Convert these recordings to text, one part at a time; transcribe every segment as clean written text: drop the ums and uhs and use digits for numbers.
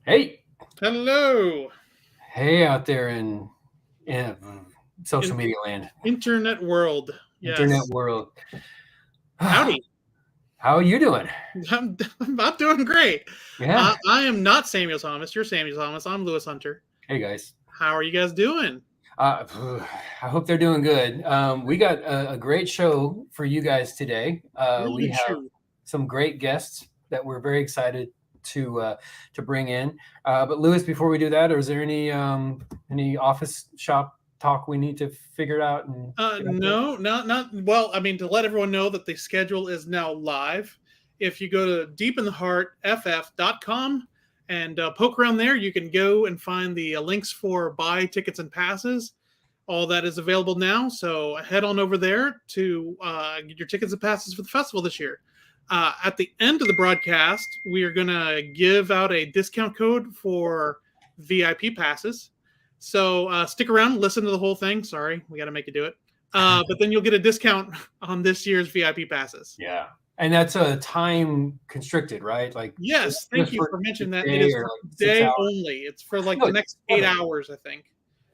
Hey, Hello, hey, out there in social in media land, internet world. internet Yes. world. How Howdy. are you doing? I'm doing great. Yeah. I am not Samuel Thomas. You're Samuel Thomas. I'm Lewis Hunter. Hey, guys. How are you guys doing? Uh, I hope they're doing good. We got a great show for you guys today. We Really have true. some great guests that we're very excited to bring in. But Lewis, before we do that, is there any office shop talk we need to figure out and get out there? No, not well. I mean, to let everyone know that the schedule is now live. If you go to deepintheheartff.com and poke around there, you can go and find the links for buy tickets and passes. All that is available now. So head on over there to get your tickets and passes for the festival this year. At the end of the broadcast, we are going to give out a discount code for VIP passes. So stick around, listen to the whole thing. Sorry, we got to make you do it. But then you'll get a discount on this year's VIP passes. Yeah. And that's a time constricted, right? Like Yes, thank just you for for the mentioning that. It day is or for like 6 hours. today only. It's for like No, the it's next 8 7. hours, I think.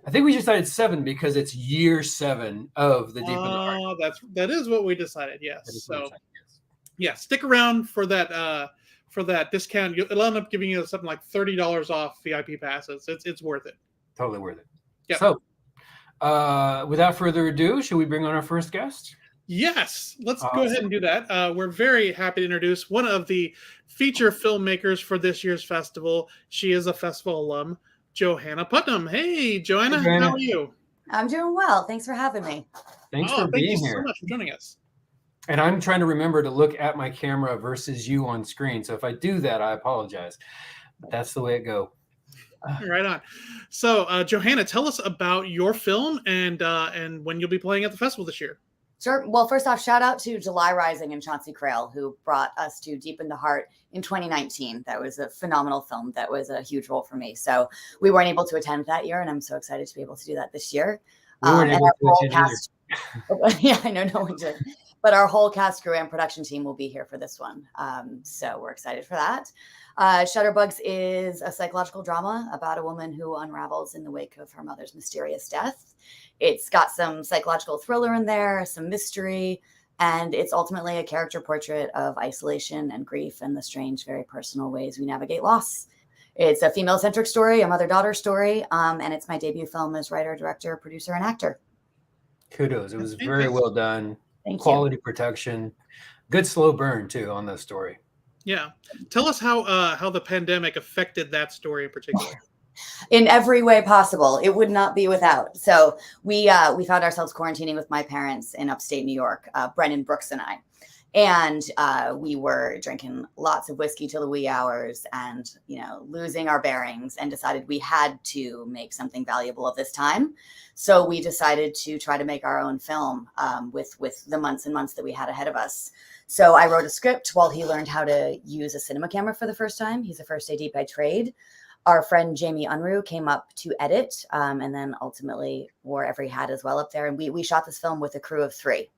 I think we decided 7 because it's year 7 of the Deep in the Heart. That is what we decided. That Yes. is what we So decided, yes. yeah, stick around for that discount. It'll end up giving you something like $30 off VIP passes. It's worth it. Totally worth it. Yep. So, without further ado, should we bring on our first guest? Yes, let's go ahead and Awesome. do that. We're very happy to introduce one of the feature filmmakers for this year's festival. She is a festival alum, Johanna Putnam. Hey, Hey, Joanna, how Joanna. are you? I'm doing well. Thanks for having me. Thanks Oh, for thank you being so here. much for joining us. And I'm trying to remember to look at my camera versus you on screen. So if I do that, I apologize. But that's the way it go. Right on. So, Johanna, tell us about your film and when you'll be playing at the festival this year. Sure. Well, first off, shout out to July Rising and Chauncey Crail, who brought us to Deep in the Heart in 2019. That was a phenomenal film. That was a huge role for me. So we weren't able to attend that year, and I'm so excited to be able to do that this year. We weren't And able our to whole attend either. cast, yeah, I know no one did, but our whole cast, crew, and production team will be here for this one. So we're excited for that. Shutterbugs is a psychological drama about a woman who unravels in the wake of her mother's mysterious death. It's got some psychological thriller in there, some mystery, and it's ultimately a character portrait of isolation and grief and the strange, very personal ways we navigate loss. It's a female centric story, a mother daughter story, and it's my debut film as writer, director, producer, and actor. Kudos. It was That's very fantastic. well done. Thank you. Quality production. Good slow burn, too, on the story. Yeah, tell us how the pandemic affected that story in particular. In every way possible. It would not be without. So we found ourselves quarantining with my parents in upstate New York, Brennan Brooks and I. And we were drinking lots of whiskey till the wee hours and, losing our bearings, and decided we had to make something valuable of this time. So we decided to try to make our own film with the months and months that we had ahead of us. So I wrote a script while he learned how to use a cinema camera for the first time. He's a first AD by trade. Our friend Jamie Unruh came up to edit, and then ultimately wore every hat as well up there. And we shot this film with a crew of 3.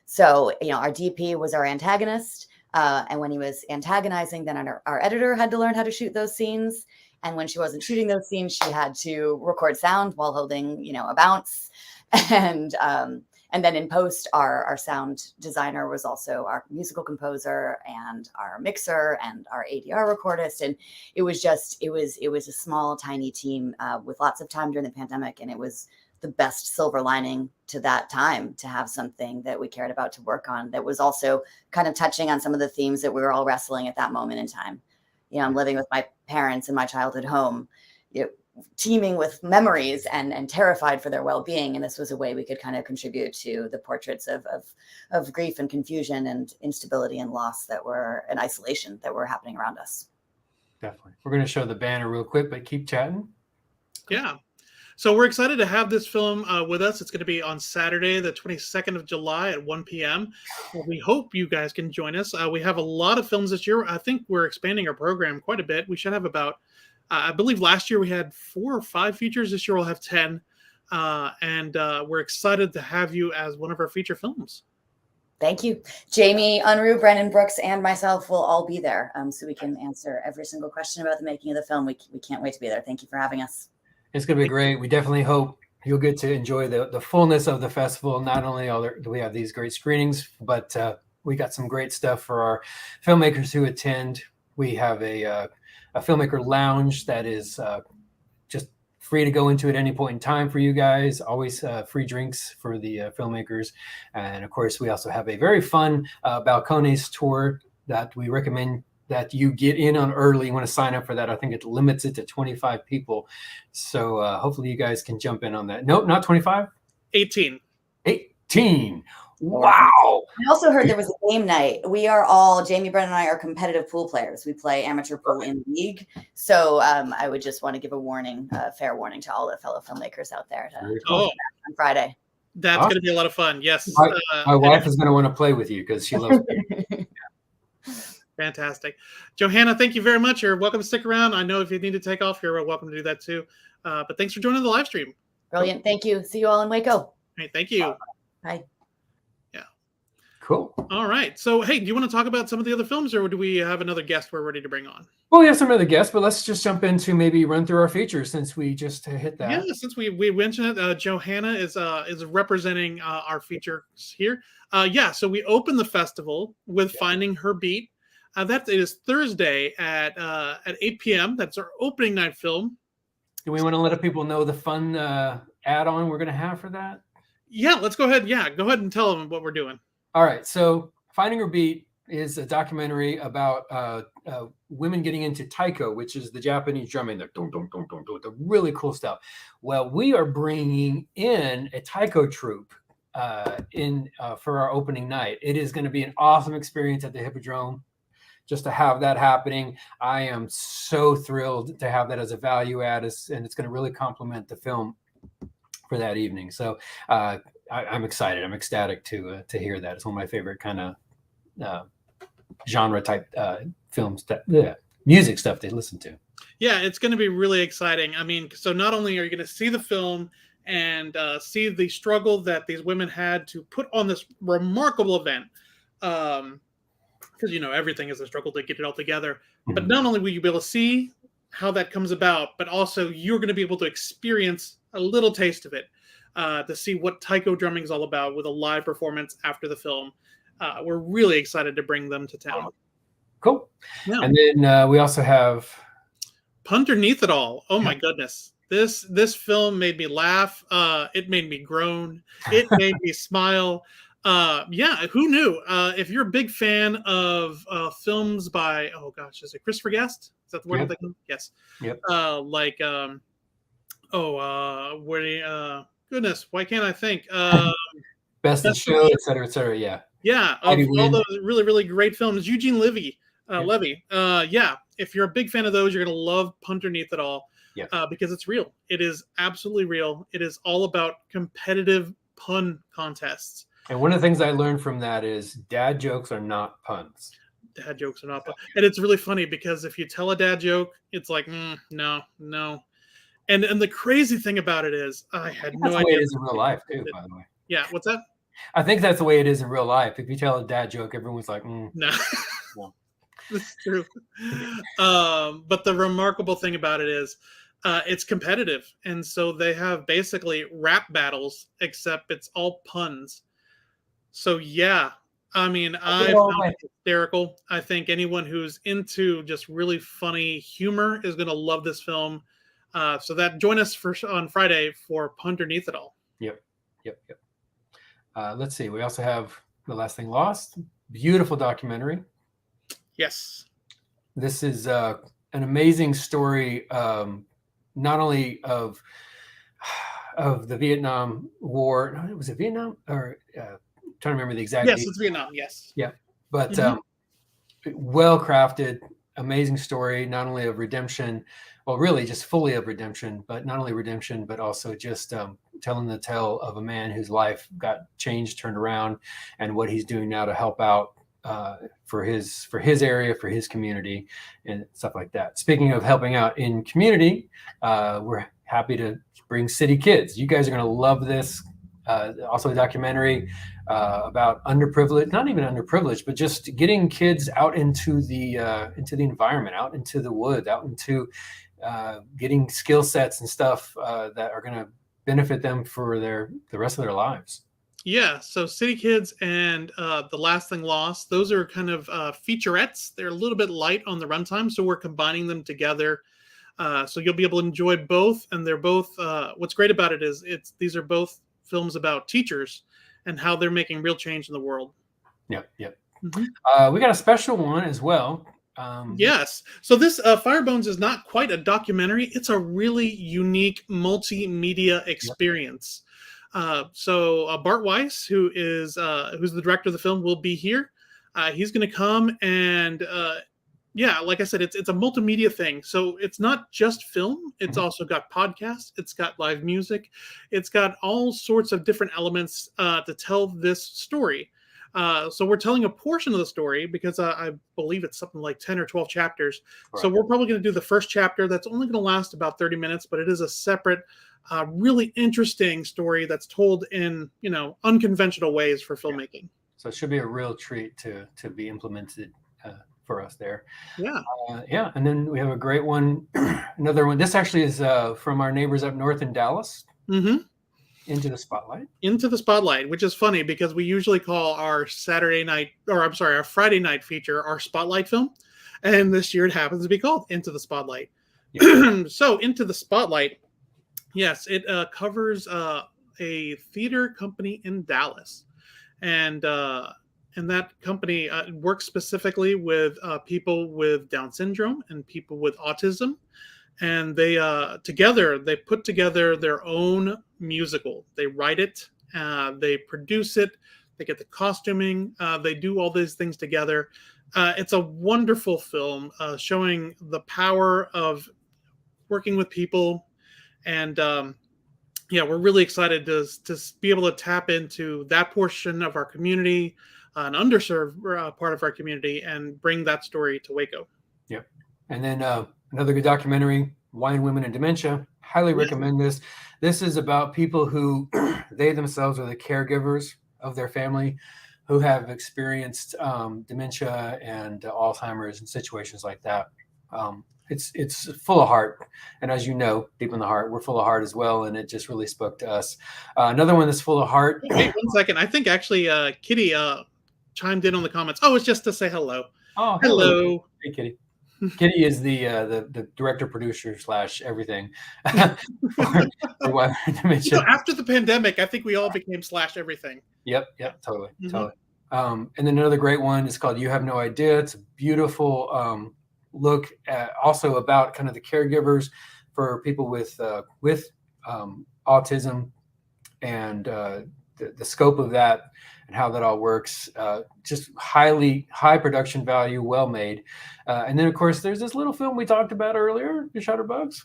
So, our DP was our antagonist. And when he was antagonizing, then our editor had to learn how to shoot those scenes. And when she wasn't shooting those scenes, she had to record sound while holding, a bounce. And then in post, our sound designer was also our musical composer and our mixer and our ADR recordist. And it was a small, tiny team with lots of time during the pandemic. And it was the best silver lining to that time to have something that we cared about to work on that was also kind of touching on some of the themes that we were all wrestling at that moment in time. I'm living with my parents in my childhood home, teeming with memories and terrified for their well-being. And this was a way we could kind of contribute to the portraits of grief and confusion and instability and loss and isolation that were happening around us. Definitely. We're going to show the banner real quick, but keep chatting. Yeah. So we're excited to have this film with us. It's going to be on Saturday, the 22nd of July at 1 p.m. We hope you guys can join us. We have a lot of films this year. I think we're expanding our program quite a bit. We should have about, I believe last year we had 4 or 5 features. This year we'll have 10. And we're excited to have you as one of our feature films. Thank you. Jamie Unruh, Brennan Brooks, and myself will all be there, so we can answer every single question about the making of the film. We can't wait to be there. Thank you for having us. It's going to be great. We definitely hope you'll get to enjoy the fullness of the festival. Not only do we have these great screenings, but we got some great stuff for our filmmakers who attend. We have a filmmaker lounge that is just free to go into at any point in time for you guys. Always free drinks for the filmmakers. And of course, we also have a very fun Balcones tour that we recommend that you get in on early. You want to sign up for that. I think it limits it to 25 people. So hopefully you guys can jump in on that. Nope, not 25. 18. 18. Wow. I also heard there was a game night. We are all, Jamie, Brennan, and I are competitive pool players. We play amateur pool in the league. So I would just want to give a warning, fair warning to all the fellow filmmakers out there on Friday. That's going to be a lot of fun. Yes. My wife is going to want to play with you because she loves it. Fantastic. Johanna, thank you very much. You're welcome to stick around. I know if you need to take off, you're welcome to do that too. But thanks for joining the live stream. Brilliant. Thank you. See you all in Waco. All right, thank you. Bye. Yeah. Cool. All right. So, hey, do you want to talk about some of the other films, or do we have another guest we're ready to bring on? Well, we have some other guests, but let's just jump into maybe run through our features since we just hit that. Yeah, since we mentioned it, Johanna is representing our features here. So we open the festival with Finding Her Beat. That is Thursday at 8 p.m. That's our opening night film. Do we want to let people know the fun add-on we're going to have for that? Yeah, let's go ahead. Yeah, go ahead and tell them what we're doing. All right. So Finding Her Beat is a documentary about women getting into taiko, which is the Japanese drumming, the really cool stuff. Well, we are bringing in a taiko troupe for our opening night. It is going to be an awesome experience at the Hippodrome. Just to have that happening, I am so thrilled to have that as a value add, and it's going to really complement the film for that evening. So I'm excited. I'm ecstatic to hear that. It's one of my favorite kind of genre type films, music stuff they listen to. Yeah, it's going to be really exciting. I mean, so not only are you going to see the film and see the struggle that these women had to put on this remarkable event, because everything is a struggle to get it all together. Mm-hmm. But not only will you be able to see how that comes about, but also you're going to be able to experience a little taste of it, to see what taiko drumming is all about with a live performance after the film. We're really excited to bring them to town. Cool. Yeah. And then we also have Underneath It All. Oh my goodness. This film made me laugh. It made me groan. It made me smile. Who knew? If you're a big fan of films by, is it Christopher Guest? Is that the word? Yep. Yes. Yep. Goodness, why can't I think? Best in Show, et cetera. Yeah. Yeah, of all those really, really great films. Eugene Levy. If you're a big fan of those, you're going to love Underneath It All. Yeah. Because it's real. It is absolutely real. It is all about competitive pun contests. And one of the things I learned from that is dad jokes are not puns. Dad jokes are not puns. And it's really funny because if you tell a dad joke, it's like, no. And the crazy thing about it is I had no idea. That's the way it is in real life too, by the way. Yeah, what's that? I think that's the way it is in real life. If you tell a dad joke, everyone's like, no. That's true. But the remarkable thing about it is it's competitive. And so they have basically rap battles, except it's all puns. So, yeah, I mean, I found it hysterical. I think anyone who's into just really funny humor is going to love this film. So join us on Friday for Underneath It All. Yep. Let's see. We also have The Last Thing Lost. Beautiful documentary. Yes. This is an amazing story, not only of the Vietnam War. Was it Vietnam or... trying to remember the exact. Yes, it's Vietnam. Yes. Yeah, but well crafted, amazing story. Not only of redemption, well, really just fully of redemption, but not only redemption, but also just telling the tale of a man whose life got changed, turned around, and what he's doing now to help out for his area, for his community, and stuff like that. Speaking of helping out in community, we're happy to bring City Kids. You guys are going to love this. Also a documentary about underprivileged, not even underprivileged, but just getting kids out into the environment, out into the woods, out into getting skill sets and stuff that are going to benefit them for the rest of their lives. Yeah, so City Kids and The Last Thing Lost, those are kind of featurettes. They're a little bit light on the runtime, so we're combining them together. So you'll be able to enjoy both, and they're both. What's great about it is these are both films about teachers and how they're making real change in the world. Yep. Mm-hmm. We got a special one as well. Yes. So this Firebones is not quite a documentary. It's a really unique multimedia experience. Yep. So Bart Weiss, who's the director of the film, will be here. He's going to come and like I said, it's a multimedia thing. So it's not just film. It's also got podcasts. It's got live music. It's got all sorts of different elements to tell this story. So we're telling a portion of the story because I believe it's something like 10 or 12 chapters. Right. So we're probably going to do the first chapter. That's only going to last about 30 minutes, but it is a separate, really interesting story that's told in, unconventional ways for filmmaking. Yeah. So it should be a real treat to be implemented for us there. Yeah. And then we have a great one. Another one. This actually is from our neighbors up north in Dallas. Mm-hmm. Into the Spotlight. Into the Spotlight, which is funny because we usually call our Friday night feature our Spotlight film. And this year it happens to be called Into the Spotlight. Yeah. So Into the Spotlight, yes, it covers a theater company in Dallas. And that company works specifically with people with Down syndrome and people with autism. And they put together their own musical. They write it, they produce it, they get the costuming, they do all these things together. It's a wonderful film showing the power of working with people. And we're really excited to be able to tap into that portion of our community, an underserved part of our community, and bring that story to Waco. Yep. And then another good documentary, Wine, Women, and Dementia. Highly recommend this. This is about people who they themselves are the caregivers of their family who have experienced dementia and Alzheimer's and situations like that. It's full of heart. And as you know, deep in the heart, we're full of heart as well. And it just really spoke to us. Another one that's full of heart. Wait 1 second. I think actually Kitty chimed in on the comments. Oh, it's just to say hello. Oh, hello. Hey, Kitty. Kitty is the director, producer / everything. for Dementia. After the pandemic, I think we all became / everything. Yep, totally. And then another great one is called You Have No Idea. It's a beautiful look at also about kind of the caregivers for people with autism and the scope of that and how that all works. Just high production value, well made. And then, of course, there's this little film we talked about earlier, The Shutterbugs.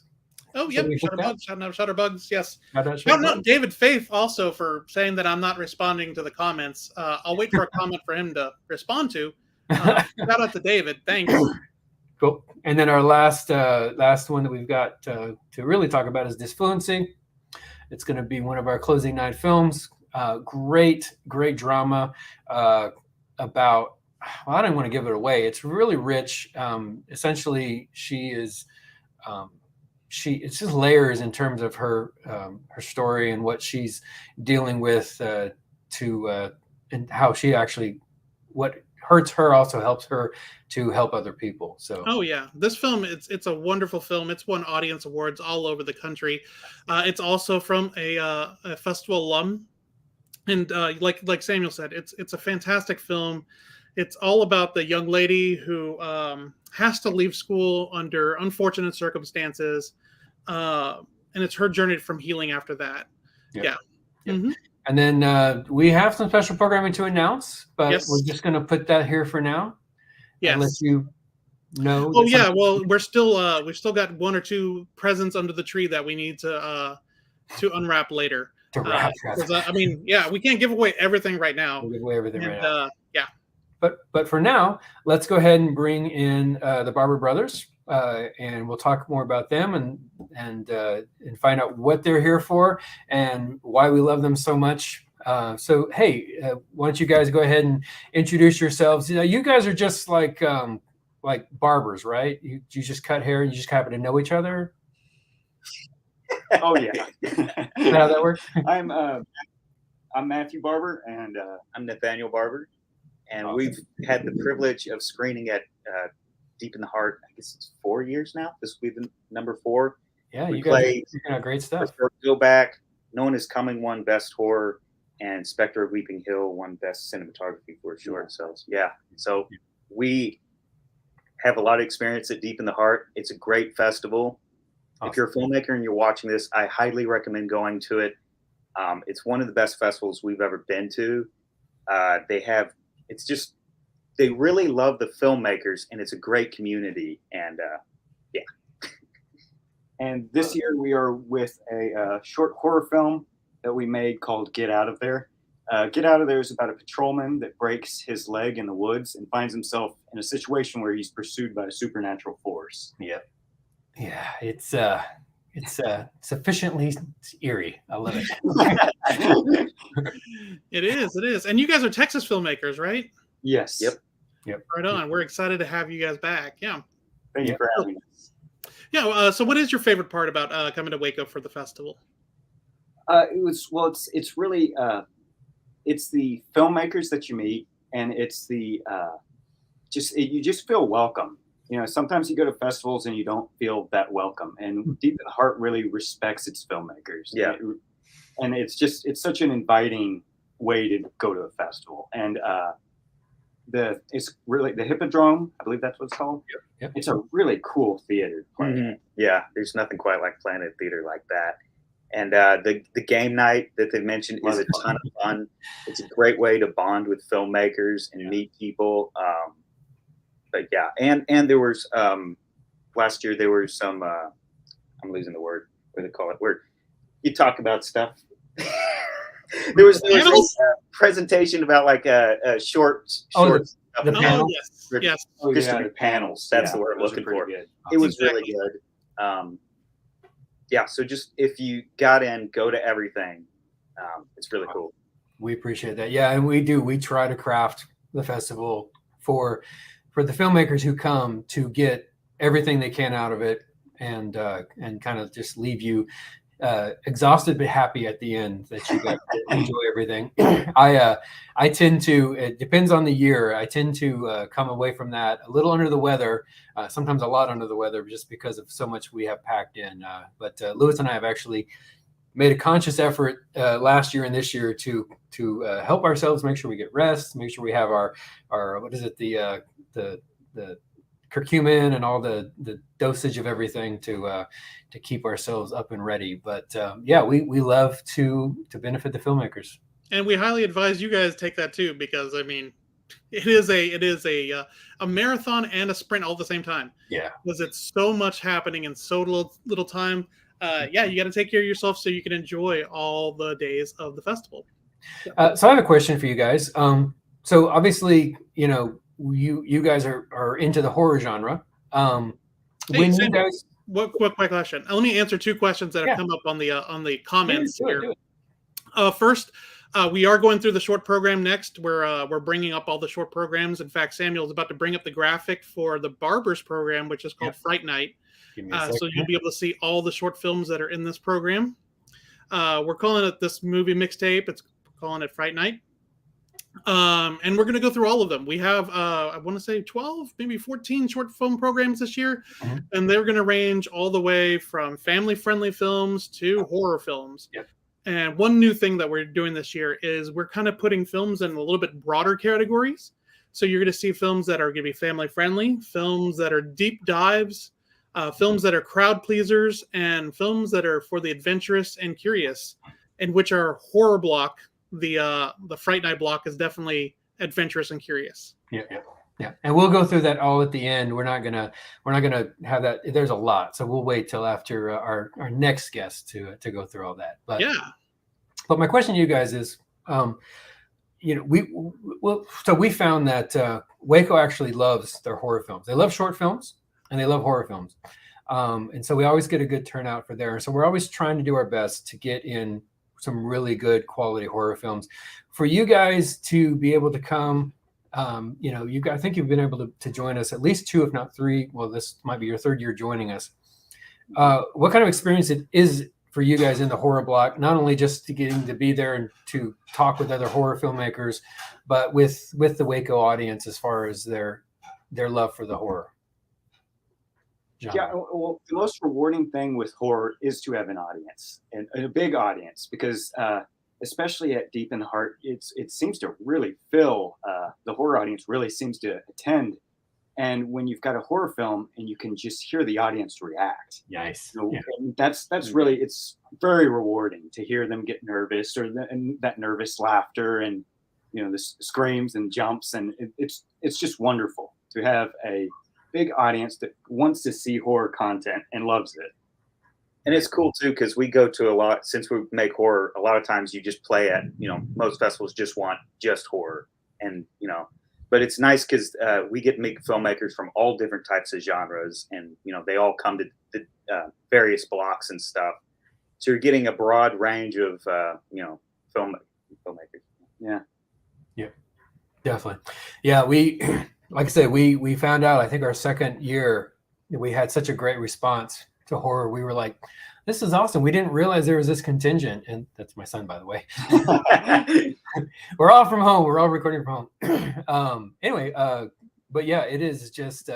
Oh, yeah, Shutterbugs. Shout out Shutterbugs, yes. Shout out David Faith also for saying that I'm not responding to the comments. I'll wait for a comment for him to respond to. Shout out to David. Thanks. Cool. And then our last one that we've got to really talk about is Disfluency. It's going to be one of our closing night films. Great drama about, well, I don't want to give it away. It's really rich. Essentially, it's just layers in terms of her story and what she's dealing with and how she actually, what hurts her also helps her to help other people. So this film, it's a wonderful film. It's won audience awards all over the country. It's also from a festival alum. And like Samuel said, it's a fantastic film. It's all about the young lady who has to leave school under unfortunate circumstances, and it's her journey from healing after that. Yep. Yeah. Mm-hmm. And then we have some special programming to announce, but we're just going to put that here for now. Yes. And let you know. Oh yeah. Well, we've still got 1 or 2 presents under the tree that we need to unwrap later. We can't give away everything right now. We'll give away everything right now. Yeah. But for now, let's go ahead and bring in the Barber Brothers. and we'll talk more about them and find out what they're here for and why we love them so much. So hey, why don't you guys go ahead and introduce yourselves? You guys are just like barbers, right? You just cut hair and you just happen to know each other. Oh yeah. Is that how that works? I'm Matthew Barber, and I'm Nathaniel Barber, and Awesome. we've had the privilege of screening at Deep in the Heart. I guess it's 4 years now. This will be the number 4. Yeah, We you guys play- are figuring out great stuff. Go Back, No One Is Coming won Best Horror, and Spectre of Weeping Hill won Best Cinematography for a short. So we have a lot of experience at Deep in the Heart. It's a great festival. Awesome. If you're a filmmaker and you're watching this, I highly recommend going to it. It's one of the best festivals we've ever been to. They really love the filmmakers, and it's a great community. And yeah. And this year we are with a short horror film that we made called Get Out of There. Get Out of There is about a patrolman that breaks his leg in the woods and finds himself in a situation where he's pursued by a supernatural force. Yeah, it's sufficiently eerie. I love it. It is. And you guys are Texas filmmakers, right? Yes. Yep. Right on. We're excited to have you guys back. Yeah. Thank you for having us. Yeah. So what is your favorite part about coming to Waco for the festival? It's really it's the filmmakers that you meet, and it's the you just feel welcome. Sometimes you go to festivals and you don't feel that welcome, and Deep in the Heart really respects its filmmakers. Yeah. And it's such an inviting way to go to a festival. And it's really the Hippodrome, I believe that's what it's called. Yep. It's a really cool theater. Mm-hmm. Yeah, there's nothing quite like Planet Theater like that. And the game night that they mentioned is a ton of fun. It's a great way to bond with filmmakers and meet people. But yeah, and there was last year there were some I'm losing the word. What do they call it? Where you talk about stuff. there was a presentation about like a short. The panel? Yes. Oh, History panels. That's the word I'm looking for. Good. It was really good. Yeah, so just if you got in, go to everything. It's really cool. We appreciate that. Yeah, and we do. We try to craft the festival for the filmmakers who come to get everything they can out of it, and kind of just leave you exhausted but happy at the end that you got to enjoy everything. I tend to. It depends on the year. I tend to come away from that a little under the weather. Sometimes a lot under the weather, just because of so much we have packed in. But Lewis and I have actually made a conscious effort last year and this year to help ourselves make sure we get rest, make sure we have our what is it, the curcumin and all the dosage of everything to keep ourselves up and ready. But yeah, we love to benefit the filmmakers. And we highly advise you guys take that too, because I mean, it is a marathon and a sprint all at the same time. Yeah, because it's so much happening in so little time. Yeah, you got to take care of yourself so you can enjoy all the days of the festival. So I have a question for you guys. So obviously, you guys are into the horror genre. Hey, Sam, quick question. Let me answer 2 questions that have come up on the comments here. First, we are going through the short program next. We're bringing up all the short programs. In fact, Samuel is about to bring up the graphic for the Barbers program, which is called Fright Night. So you'll be able to see all the short films that are in this program. We're calling it this movie mixtape. It's calling it Fright Night. And we're going to go through all of them. We have, I want to say 12, maybe 14 short film programs this year. Mm-hmm. And they're going to range all the way from family-friendly films to horror films. Yep. And one new thing that we're doing this year is we're kind of putting films in a little bit broader categories. So you're going to see films that are going to be family-friendly, films that are deep dives, films that are crowd pleasers, and films that are for the adventurous and curious, and which are horror block. The Fright Night block is definitely adventurous and curious. Yeah. And we'll go through that all at the end. We're not gonna have that. There's a lot, so we'll wait till after our next guest to go through all that. But yeah. But my question to you guys is, we found that Waco actually loves their horror films. They love short films. and they love horror films. And so we always get a good turnout for there. So we're always trying to do our best to get in some really good quality horror films. For you guys to be able to come, I think you've been able to join us at least 2, if not 3. Well, this might be your 3rd year joining us. What kind of experience it is for you guys in the horror block, not only just to getting to be there and to talk with other horror filmmakers, but with the Waco audience as far as their love for the horror genre? Yeah, well, the most rewarding thing with horror is to have an audience, and a big audience, because especially at Deep in the Heart, it seems to really fill. The horror audience really seems to attend, and when you've got a horror film and you can just hear the audience react, Nice. and that's really, it's very rewarding to hear them get nervous, or and that nervous laughter, and the screams and jumps, and it's just wonderful to have a big audience that wants to see horror content and loves it. And it's cool too, because we go to a lot, since we make horror, a lot of times you just play at, most festivals just want just horror. And, but it's nice because we get to meet filmmakers from all different types of genres, and, they all come to the various blocks and stuff. So you're getting a broad range of, filmmakers. Yeah. Yeah, definitely. Yeah. Like I said, we found out, I think our 2nd year, we had such a great response to horror. We were like, this is awesome. We didn't realize there was this contingent. And that's my son, by the way. We're all from home. We're all recording from home. Anyway, but yeah, it is just,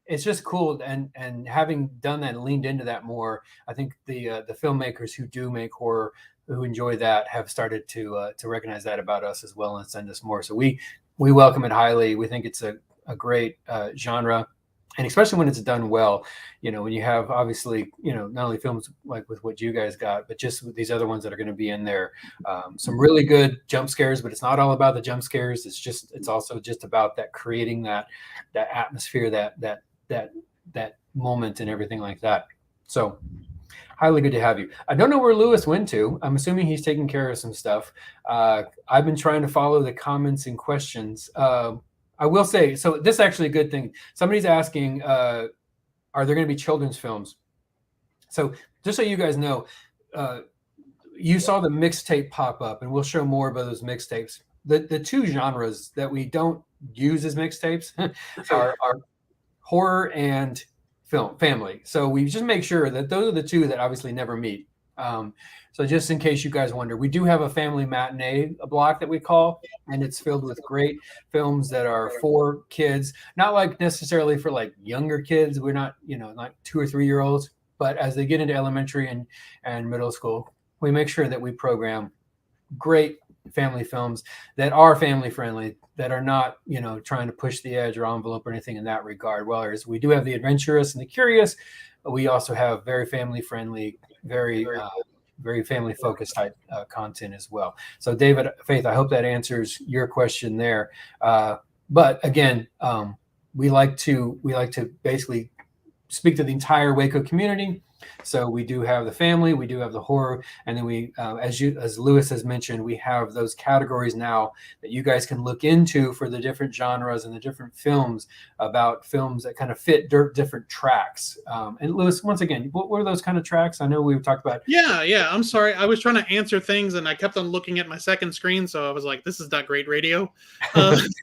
it's just cool. And having done that and leaned into that more, I think the filmmakers who do make horror, who enjoy that, have started to recognize that about us as well and send us more. So we welcome it highly. We think it's a great genre, and especially when it's done well. When you have, obviously, not only films like with what you guys got, but just with these other ones that are going to be in there. Some really good jump scares, but it's not all about the jump scares. It's also just about that, creating that atmosphere, that moment and everything like that. So highly good to have you. I don't know where Lewis went to. I'm assuming he's taking care of some stuff. I've been trying to follow the comments and questions. I will say, so this is actually a good thing. Somebody's asking, are there going to be children's films? So just so you guys know, you saw the mixtape pop up, and we'll show more about those mixtapes. The 2 genres that we don't use as mixtapes are horror and family. So we just make sure that those are the 2 that obviously never meet. So just in case you guys wonder, we do have a family matinee block that we call, and it's filled with great films that are for kids, not like necessarily for like younger kids. We're not, like 2 or 3 year olds, but as they get into elementary and middle school, we make sure that we program great family films that are family friendly, that are not, trying to push the edge or envelope or anything in that regard. Whereas we do have the adventurous and the curious, but we also have very family friendly, very family focused type content as well. So David, Faith, I hope that answers your question there. But again, we like to basically speak to the entire Waco community. So we do have the family, we do have the horror, and then we, as Lewis has mentioned, we have those categories now that you guys can look into for the different genres and the different films, about films that kind of fit different tracks. And Lewis, once again, what were those kind of tracks? I know we've talked about. Yeah. I'm sorry. I was trying to answer things, and I kept on looking at my second screen. So I was like, this is not great radio.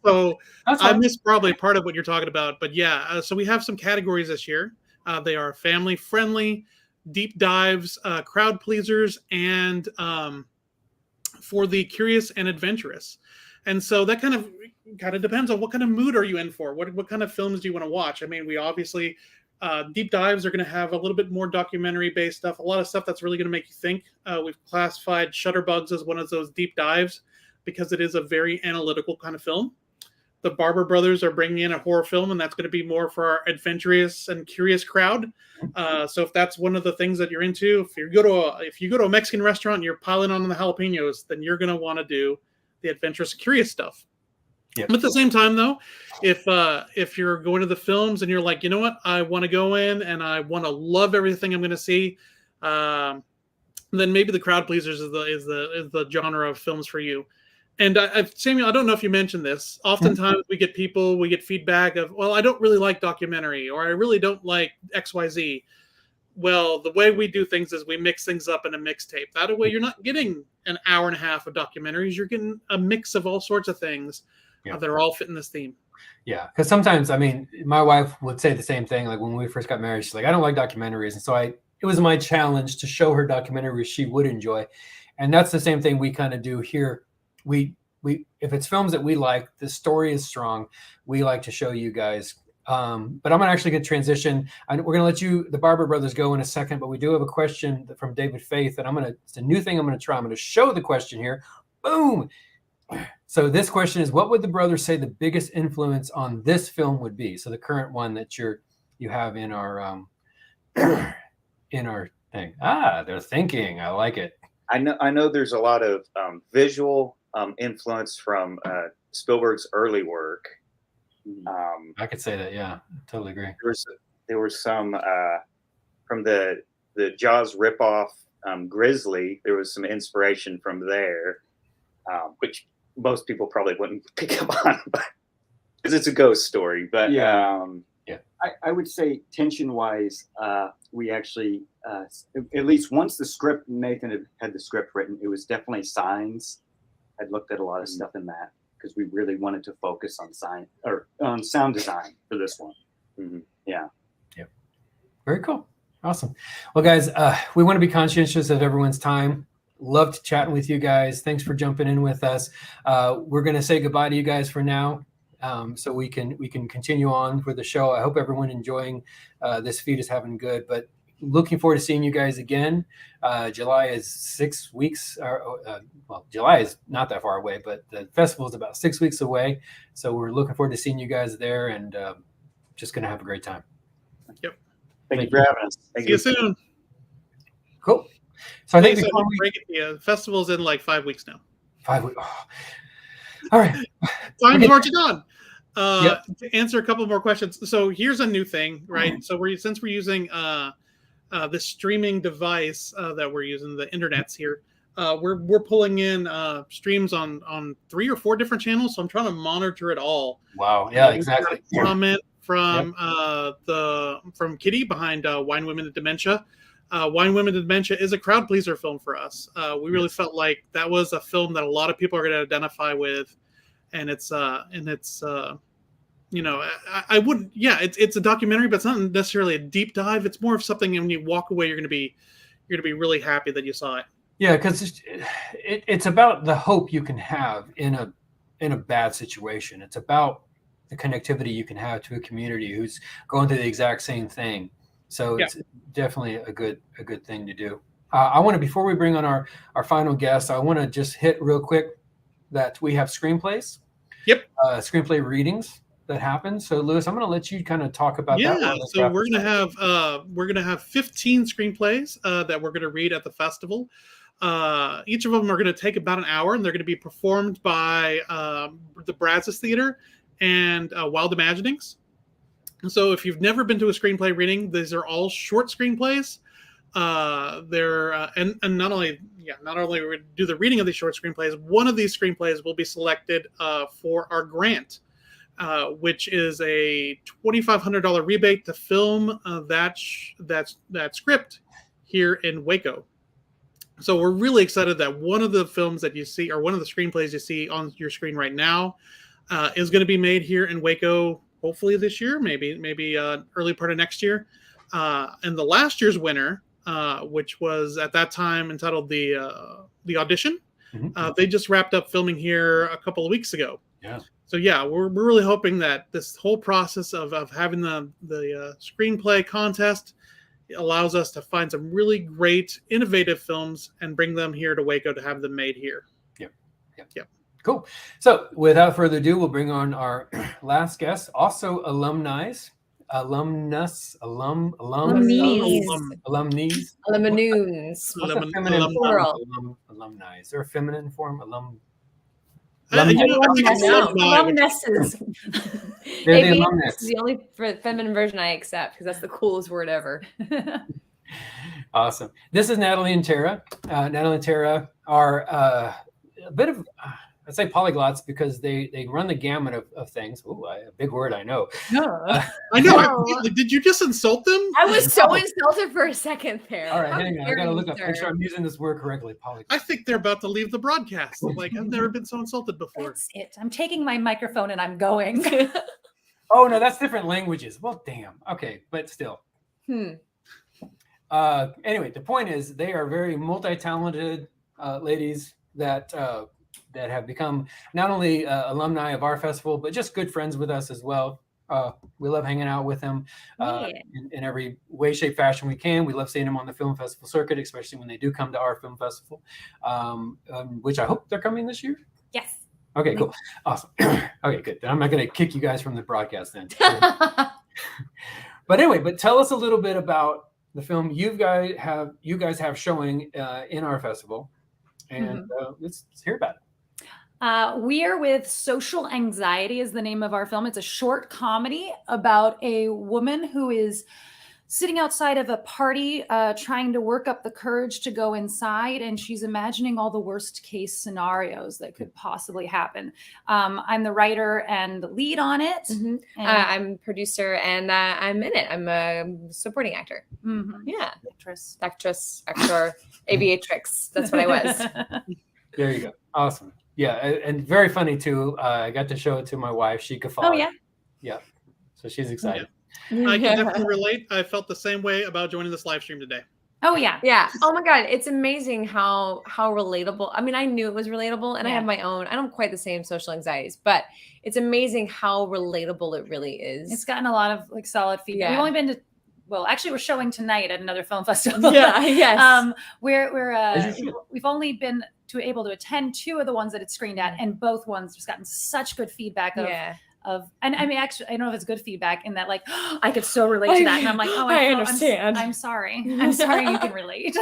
So I missed probably part of what you're talking about. But yeah, so we have some categories this year. They are family friendly, deep dives, crowd pleasers, and for the curious and adventurous. And so that kind of depends on what kind of mood are you in for. What kind of films do you want to watch? I mean, we obviously, deep dives are going to have a little bit more documentary based stuff, a lot of stuff that's really going to make you think. We've classified Shutterbugs as one of those deep dives because it is a very analytical kind of film. The Barber Brothers are bringing in a horror film, and that's going to be more for our adventurous and curious crowd. So if that's one of the things that you're into, if you go to a Mexican restaurant and you're piling on the jalapenos, then you're going to want to do the adventurous and curious stuff. Yep. But at the same time, though, if you're going to the films and you're like, you know what, I want to go in and I want to love everything I'm going to see, then maybe the crowd pleasers is the genre of films for you. And Samuel, I don't know if you mentioned this. Oftentimes we get feedback of, well, I don't really like documentary, or I really don't like XYZ. Well, the way we do things is we mix things up in a mixtape. That way you're not getting an hour and a half of documentaries. You're getting a mix of all sorts of things that are all fitting this theme. Yeah, because sometimes, I mean, my wife would say the same thing. Like when we first got married, she's like, I don't like documentaries. And so it was my challenge to show her documentaries she would enjoy. And that's the same thing we kind of do here. We if it's films that we like, the story is strong, we like to show you guys. But I'm actually going to transition. We're going to let the Barber brothers go in a second, but we do have a question from David Faith, and it's a new thing I'm going to try. I'm going to show the question here. Boom. So this question is, what would the brothers say the biggest influence on this film would be? So the current one that you have in our in our thing. They're thinking. I like it. I know there's a lot of visual influence from Spielberg's early work. I could say that. Yeah, totally agree. There was some from the Jaws ripoff, Grizzly. There was some inspiration from there, which most people probably wouldn't pick up on, because it's a ghost story. But I would say tension-wise, we actually at least once the script, Nathan had the script written, it was definitely Signs. I'd looked at a lot of stuff in that, because we really wanted to focus on sound design for this one. Mm-hmm. Yeah. Yep. Very cool. Awesome. Well, guys, we want to be conscientious of everyone's time. Loved chatting with you guys. Thanks for jumping in with us. We're going to say goodbye to you guys for now, so we can continue on with the show. I hope everyone enjoying this feed is having good, but looking forward to seeing you guys again. July is 6 weeks. Well, July is not that far away, but the festival is about 6 weeks away. So we're looking forward to seeing you guys there, and just going to have a great time. Yep. Thank you for having us. See you soon. Cool. So I think the festival's in like 5 weeks now. 5 weeks. Oh. All right. Time's marching on. To answer a couple more questions. So here's a new thing, right? Mm-hmm. So since we're using this streaming device that we're using, the internets here, we're pulling in streams on 3 or 4 different channels. So I'm trying to monitor it all. Wow. Yeah, exactly. Comment from from Kitty behind Wine Women and Dementia. Wine Women and Dementia is a crowd pleaser film for us. We really felt like that was a film that a lot of people are going to identify with, and it's you know, I wouldn't. Yeah, it's a documentary, but it's not necessarily a deep dive. It's more of something, and when you walk away, you're going to be really happy that you saw it. Yeah, because it's about the hope you can have in a bad situation. It's about the connectivity you can have to a community who's going through the exact same thing. So it's definitely a good thing to do. I want to, before we bring on our final guest, I want to just hit real quick that we have screenplays. Yep. Screenplay readings that happen. So Lewis, I'm going to let you kind of talk about that. Yeah. So we're going to have 15 screenplays that we're going to read at the festival. Each of them are going to take about an hour, and they're going to be performed by the Brazos Theater and Wild Imaginings. So if you've never been to a screenplay reading, these are all short screenplays. They're and not only we do the reading of these short screenplays, one of these screenplays will be selected for our grant, which is a $2,500 rebate to film that script here in Waco. So we're really excited that one of the films that you see, or one of the screenplays you see on your screen right now, is going to be made here in Waco. Hopefully this year, maybe early part of next year. And the last year's winner, which was at that time entitled The Audition, they just wrapped up filming here a couple of weeks ago. Yeah. So we're really hoping that this whole process of having the screenplay contest allows us to find some really great, innovative films and bring them here to Waco to have them made here. Yep. Cool. So without further ado, we'll bring on our last guest, also alumnis. What's the feminine form? Alumni. Is there a feminine form? Alumnesses. They're the alumnus. It's the only feminine version I accept, because that's the coolest word ever. Awesome. This is Natalie and Tara. Natalie and Tara are a bit of, I say polyglots because they run the gamut of things. Ooh, a big word, I know. I know. Oh. Did you just insult them? I was so insulted for a second there. All right, How hang on. I dare gotta you, look up, make sir. sure I'm using this word correctly. I Polyglot. think they're about to leave the broadcast. Like, I've never been so insulted before. That's it. I'm taking my microphone and I'm going. Oh no, that's different languages. Well, damn. Okay, but still. Anyway, the point is they are very multi-talented ladies that have become not only alumni of our festival, but just good friends with us as well. We love hanging out with them in every way, shape, fashion we can. We love seeing them on the film festival circuit, especially when they do come to our film festival, which I hope they're coming this year. Yes. Okay, cool. Awesome. Okay, good. Then I'm not going to kick you guys from the broadcast then. But anyway, tell us a little bit about the film you guys have showing in our festival, and let's hear about it. We are with Social Anxiety is the name of our film. It's a short comedy about a woman who is sitting outside of a party, trying to work up the courage to go inside, and she's imagining all the worst case scenarios that could possibly happen. I'm the writer and the lead on it. And I'm producer, and I'm in it. I'm a supporting actor. Yeah, actress, actor, aviatrix. That's what I was. There you go. Awesome. Yeah, and very funny too. I got to show it to my wife. She guffawed. Oh yeah. Yeah. So she's excited. I can definitely relate. I felt the same way about joining this live stream today. Oh yeah. Yeah. Oh my God. It's amazing how relatable. I mean, I knew it was relatable, and I have my own. I don't quite the same social anxieties, but it's amazing how relatable it really is. It's gotten a lot of like solid feedback. Yeah. We've only been to, well, actually, we're showing tonight at another film festival. Yeah. Yes. We've only been able to attend 2 of the ones that it's screened at, and both ones just gotten such good feedback and I mean, actually, I don't know if it's good feedback in that, like, I could so relate to that. And I'm like, oh, I understand. I'm sorry. I'm sorry you can relate.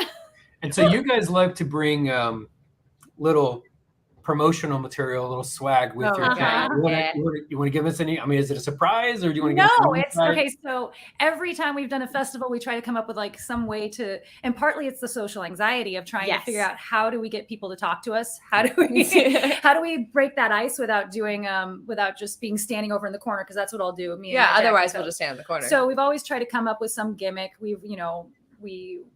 And so you guys like to bring little promotional material, a little swag with your film. You want to give us any? I mean, is it a surprise, or do you want to give us No, it's okay. So every time we've done a festival, we try to come up with like some way to, and partly it's the social anxiety of trying to figure out how do we get people to talk to us? How do we break that ice without doing without just being standing over in the corner, because that's what I'll do. Otherwise we'll just stand in the corner. So we've always tried to come up with some gimmick.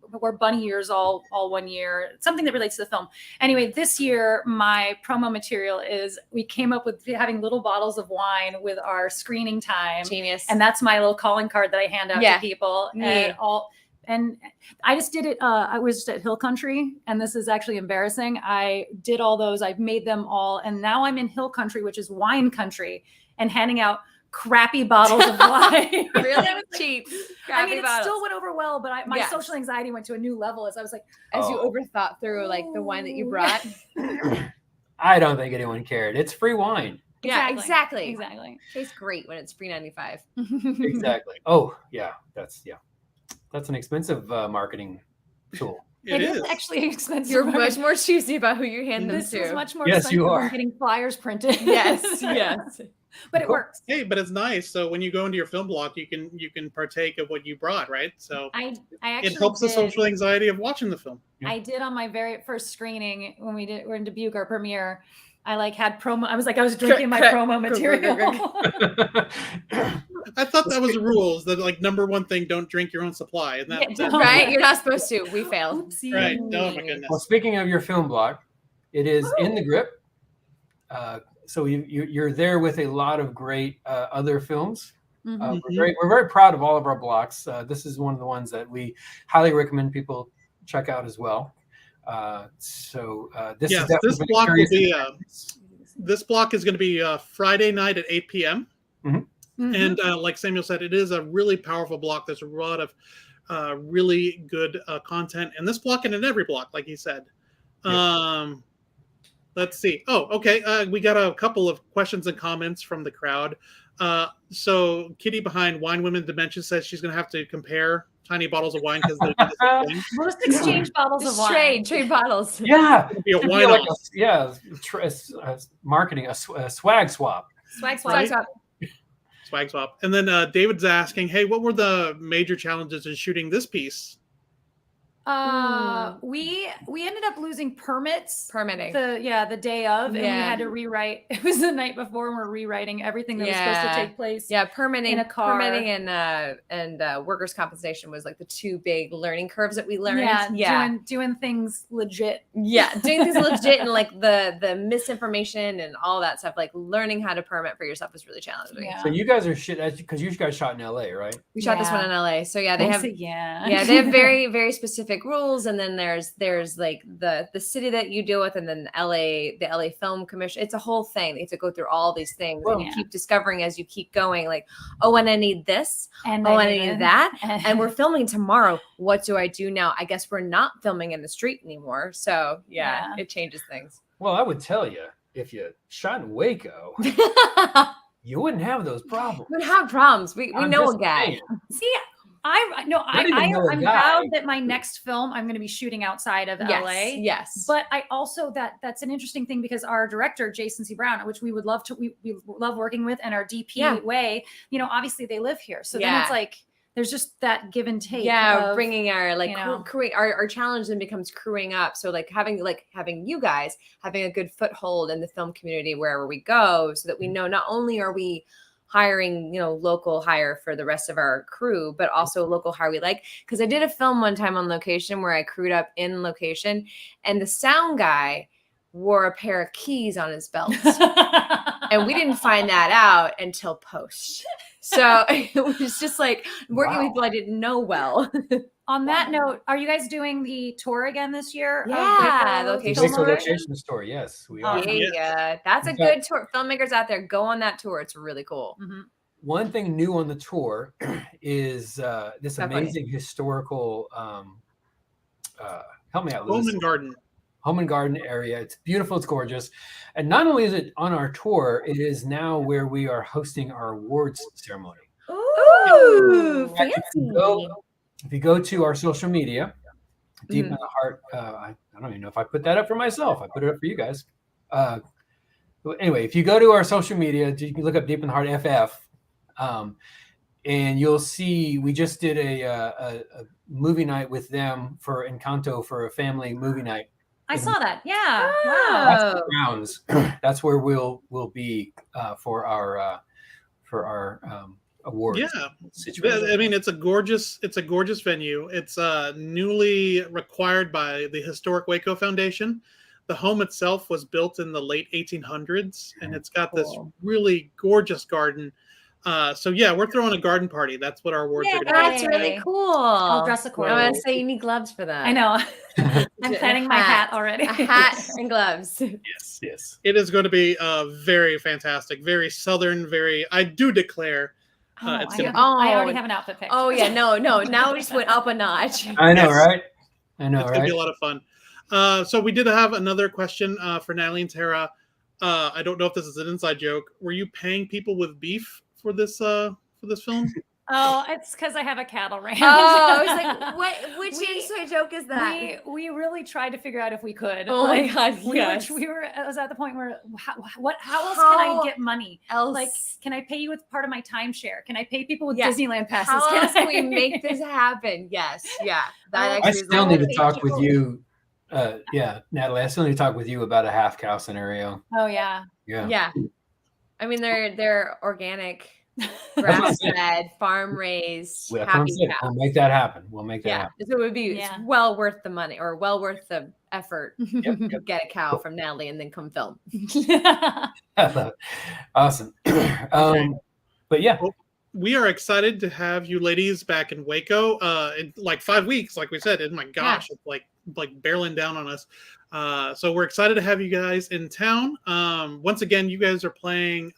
We're bunny ears all 1 year, something that relates to the film. Anyway, this year, my promo material is we came up with having little bottles of wine with our screening time. Genius. And that's my little calling card that I hand out to people. And I just did it. I was just at Hill Country, and this is actually embarrassing. I did all those. I've made them all. And now I'm in Hill Country, which is wine country, and handing out crappy bottles of wine. Really cheap. I mean, it still went over well, but my social anxiety went to a new level as I was like, you overthought through like the wine that you brought. I don't think anyone cared. It's free wine. Yeah, exactly. Tastes great when it's $3.95. Exactly. Oh yeah, that's an expensive marketing tool. It is actually expensive. You're much more choosy about who you hand them to. This is much more yes, expensive you are. than getting flyers printed. Yes. But it works. Hey, but it's nice. So when you go into your film block, you can partake of what you brought, right? So I actually it helps the social anxiety of watching the film. I did on my very first screening when we're in Dubuque, our premiere. I had promo. I was drinking my promo material. I thought that was the rules. That like number one thing, don't drink your own supply. And that right? You're not supposed to. We failed. Oopsie. Right. Oh my goodness. Well, speaking of your film block, it is in the grip. So you're there with a lot of great other films. We're very proud of all of our blocks. This is one of the ones that we highly recommend people check out as well. This block will be this block is going to be Friday night at 8 p.m. And like Samuel said, it is a really powerful block. There's a lot of really good content in this block and in every block, like he said. Let's see. Oh, okay. We got a couple of questions and comments from the crowd. So Kitty behind Wine Women Dimension says she's going to have to compare tiny bottles of wine because they're the same thing. We'll just exchange bottles of wine. Trade bottles. Yeah. It'll be a wine off. Marketing, a swag swap. Swag swap. Swag swap. And then David's asking, hey, what were the major challenges in shooting this piece? We ended up losing Permitting. The day of, and we had to rewrite. It was the night before, and we're rewriting everything that was supposed to take place. Yeah, permitting in a car. Permitting and workers' compensation was like the two big learning curves that we learned. Doing things legit. Yeah, doing things legit, and like the misinformation and all that stuff. Like learning how to permit for yourself was really challenging. Yeah. So you guys are because you guys shot in LA, right? We shot this one in LA. So yeah, they have they have very, very specific rules, and then there's like the city that you deal with, and then the LA Film Commission. It's a whole thing. They have to go through all these things, and you keep discovering as you keep going. Like, and I need this, and I need that, and we're filming tomorrow. What do I do now? I guess we're not filming in the street anymore. So it changes things. Well, I would tell you, if you shot in Waco, you wouldn't have those problems. We wouldn't have problems. We know a guy. Saying. See, I'm proud that my next film I'm going to be shooting outside of LA. Yes. But I also that's an interesting thing, because our director, Jason C. Brown, which we would love to, we love working with, and our DP Way, obviously they live here. So then it's like, there's just that give and take. Yeah, bringing our crewing, our challenge then becomes crewing up. So having you guys having a good foothold in the film community wherever we go, so that we know not only are we hiring, local hire for the rest of our crew, but also local hire we like. Because I did a film one time on location where I crewed up in location, and the sound guy wore a pair of keys on his belt. And we didn't find that out until post. So it was just like working with people I didn't know well. On that note, are you guys doing the tour again this year? Yeah, The location tour. Yes, we are. Yeah, that's a good tour. Filmmakers out there, go on that tour. It's really cool. Mm-hmm. One thing new on the tour is this amazing historical. Help me out, Louis. Home and Garden area. It's beautiful. It's gorgeous. And not only is it on our tour, it is now where we are hosting our awards ceremony. Ooh, fancy. If you go to our social media, Deep in the Heart, I don't even know if I put that up for myself. I put it up for you guys. Anyway, if you go to our social media, you can look up Deep in the Heart FF, and you'll see we just did a movie night with them for Encanto, for a family movie night. I saw that. Yeah. Wow. That's the grounds. That's where we'll be for our awards. Yeah, situation. I mean, it's a gorgeous venue. It's newly required by the Historic Waco Foundation. The home itself was built in the late 1800s, and it's got this really gorgeous garden. So yeah, we're throwing a garden party. That's what our awards are going to be. That's really cool. I'll dress accordingly. I'm going to say you need gloves for that. I know. I'm planning my hat already. A hat and gloves. Yes. It is going to be very fantastic, very southern, I do declare. I already have an outfit picked. Oh yeah, no. Now we just went up a notch. I know, right? It's going to be a lot of fun. So we did have another question for Natalie and Tara. I don't know if this is an inside joke. Were you paying people with beef for this film? Oh, it's because I have a cattle ranch. Oh, I was like, which inside joke is that? We really tried to figure out if we could. Oh my God, yes. I was at the point where, how else can I get money? Like, can I pay you with part of my timeshare? Can I pay people with Disneyland passes? How else can we make this happen? Yes, yeah. I still need to talk with you. Natalie, I still need to talk with you about a half cow scenario. Oh yeah. I mean, they're organic, grass-fed, farm-raised, happy cows. We'll make that happen. So it would be well worth the money, or well worth the effort to get a cow from Natalie and then come film. Awesome. But yeah. Well, we are excited to have you ladies back in Waco in like 5 weeks, like we said. And my gosh, it's like barreling down on us. So we're excited to have you guys in town. Once again, you guys are playing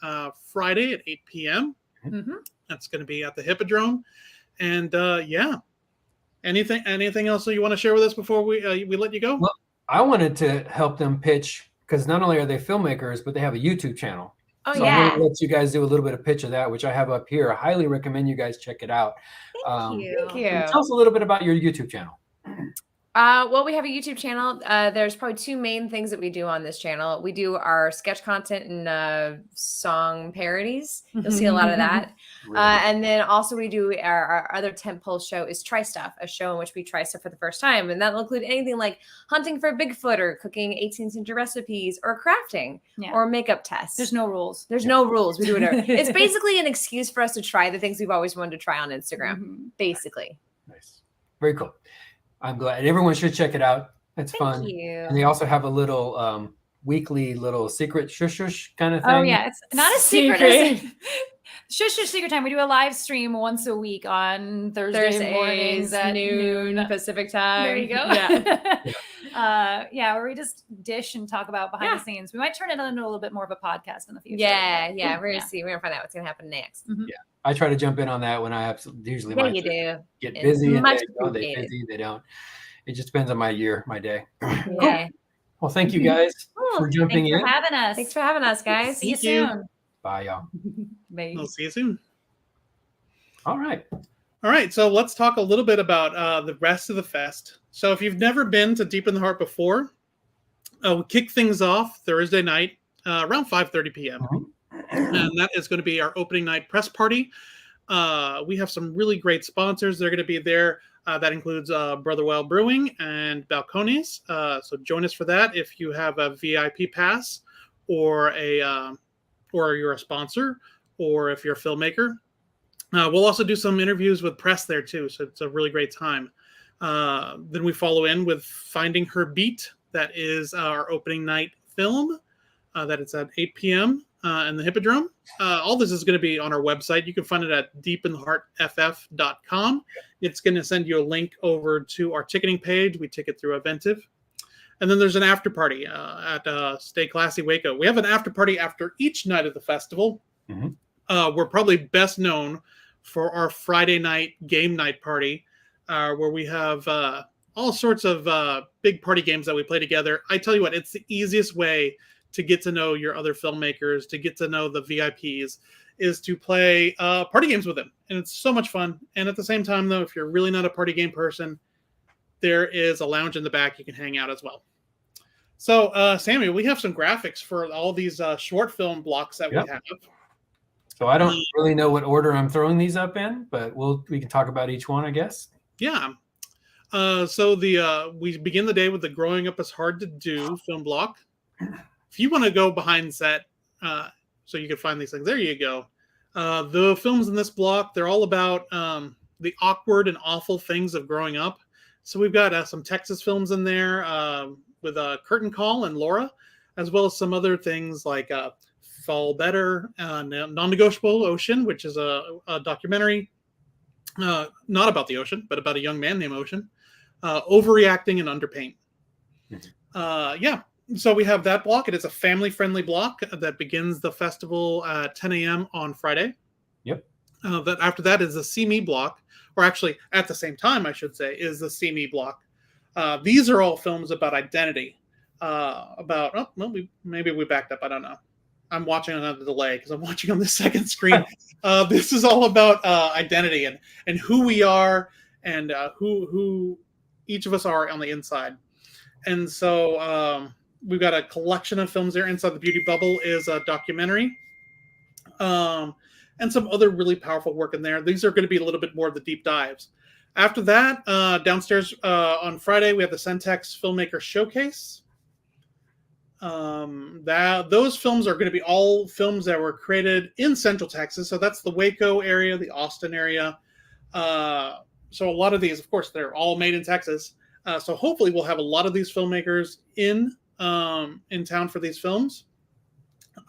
Friday at 8 p.m. Mm-hmm. That's going to be at the Hippodrome. And anything else that you want to share with us before we let you go? Well, I wanted to help them pitch, because not only are they filmmakers, but they have a YouTube channel. Oh, so I'm going to let you guys do a little bit of pitch of that, which I have up here. I highly recommend you guys check it out. Thank you. Tell us a little bit about your YouTube channel. Well, we have a YouTube channel. There's probably two main things that we do on this channel. We do our sketch content and song parodies. You'll see a lot of that. Really? And then also we do our other tentpole show is Try Stuff, a show in which we try stuff for the first time. And that'll include anything like hunting for Bigfoot or cooking 18th century recipes or crafting or makeup tests. There's no rules. There's no rules. We do whatever. It's basically an excuse for us to try the things we've always wanted to try on Instagram, basically. Nice. Very cool. I'm glad. Everyone should check it out. It's fun. Thank you. And they also have a little weekly little secret shush kind of thing. Oh yeah, it's not a secret. Shush secret time. We do a live stream once a week on Thursdays mornings at noon Pacific time. There you go. Yeah. Where we just dish and talk about behind the scenes. We might turn it into a little bit more of a podcast in the future. Yeah. We're gonna see. We're gonna find out what's gonna happen next. Mm-hmm. Yeah, I try to jump in on that when I have usually you do. Get It's busy. And much they busy. They don't. It just depends on my day. Yeah. Cool. Well, thank you guys for jumping in. Thanks for having us, guys. See you soon. Bye, y'all. Bye. We'll see you soon. All right. All right, so let's talk a little bit about the rest of the fest. So if you've never been to Deep in the Heart before, we kick things off Thursday night around 5:30 p.m. And that is going to be our opening night press party. We have some really great sponsors. They're going to be there. That includes Brotherwell Brewing and Balcones. So join us for that if you have a VIP pass or you're a sponsor or if you're a filmmaker. We'll also do some interviews with press there too, so it's a really great time. Then we follow in with Finding Her Beat. That is our opening night film. That it's at 8 p.m. In the Hippodrome. All this is going to be on our website. You can find it at deepintheheartff.com. It's going to send you a link over to our ticketing page. We ticket through Eventive. And then there's an after party at Stay Classy Waco. We have an after party after each night of the festival. We're probably best known for our Friday night game night party, where we have all sorts of big party games that we play together. I tell you what, it's the easiest way to get to know your other filmmakers, to get to know the VIPs, is to play party games with them. And it's so much fun. And at the same time, though, if you're really not a party game person, there is a lounge in the back you can hang out as well. So, Sammy, we have some graphics for all these short film blocks that we have. So I don't really know what order I'm throwing these up in, but we can talk about each one, I guess. Yeah. So we begin the day with the Growing Up is Hard to Do film block. If you want to go behind set, so you can find these things, there you go. The films in this block, they're all about the awkward and awful things of growing up. So we've got some Texas films in there with Curtain Call and Laura, as well as some other things like Fall Better, Non-Negotiable Ocean, which is a documentary, not about the ocean, but about a young man named Ocean, Overreacting and Underpaint. So we have that block. It is a family-friendly block that begins the festival at 10 a.m. on Friday. Yep. After that is the See Me block, or actually at the same time, I should say, is the See Me block. These are all films about identity. Maybe we backed up. I don't know. I'm watching on a delay because I'm watching on the second screen. This is all about identity and who we are and who each of us are on the inside. And so we've got a collection of films there. Inside the Beauty Bubble is a documentary and some other really powerful work in there. These are going to be a little bit more of the deep dives. After that, downstairs on Friday, we have the Centex Filmmaker Showcase. Those films are going to be all films that were created in Central Texas. So that's the Waco area, the Austin area. So a lot of these, of course, they're all made in Texas. So hopefully we'll have a lot of these filmmakers in town for these films.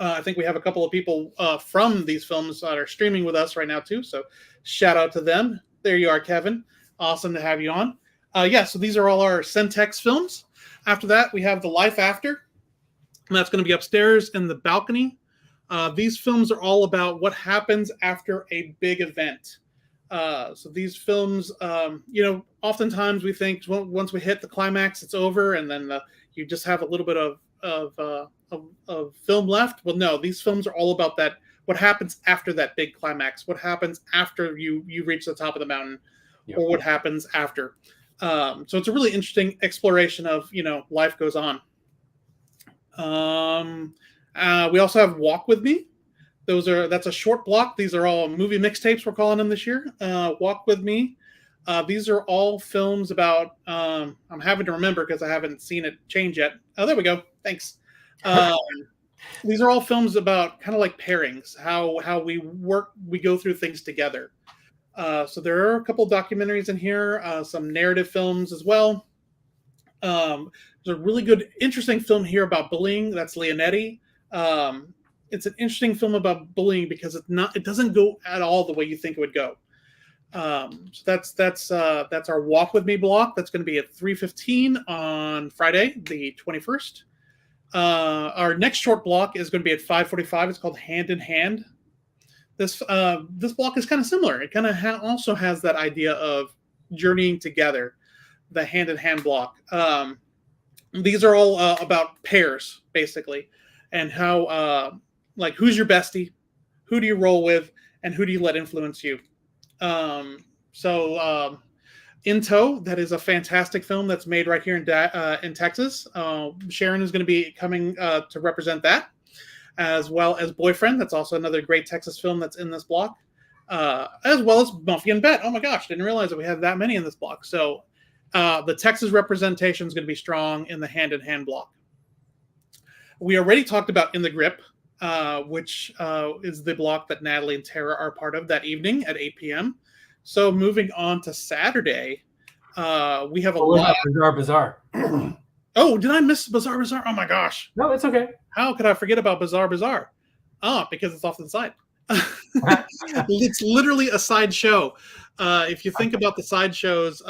I think we have a couple of people from these films that are streaming with us right now too. So shout out to them. There you are, Kevin. Awesome to have you on. So these are all our Centex films. After that, we have The Life After. And that's going to be upstairs in the balcony. These films are all about what happens after a big event. So these films, oftentimes we think once we hit the climax, it's over, and then you just have a little bit of film left. Well, no, these films are all about that. What happens after that big climax? What happens after you reach the top of the mountain, or what happens after? So it's a really interesting exploration of, life goes on. We also have Walk With Me. That's a short block. These are all movie mixtapes, we're calling them this year. Walk With Me. These are all films about, I'm having to remember because I haven't seen it change yet. Oh, there we go. Thanks. These are all films about kind of like pairings, how we go through things together. So there are a couple documentaries in here, some narrative films as well. There's a really good, interesting film here about bullying. That's Leonetti. It's an interesting film about bullying because it doesn't go at all the way you think it would go. So that's our Walk With Me block. That's going to be at 3:15 on Friday, the 21st. Our next short block is going to be at 5:45. It's called Hand in Hand. This block is kind of similar. It kind of also has that idea of journeying together, the hand in hand block. These are all about pairs, basically, and how like who's your bestie, who do you roll with, and who do you let influence you. In Tow, that is a fantastic film that's made right here in Texas. Sharon is going to be coming to represent that, as well as Boyfriend. That's also another great Texas film that's in this block, as well as Muffy and Bet. Oh my gosh, didn't realize that we had that many in this block. So the Texas representation is going to be strong in the hand-in-hand block. We already talked about In the Grip, which is the block that Natalie and Tara are part of that evening at 8 p.m. So moving on to Saturday, we have a lot. Bizarre. Oh, did I miss Bizarre? Oh my gosh. No, it's okay. How could I forget about Bizarre? Because it's off to the side. It's literally a side show. If you think about the side shows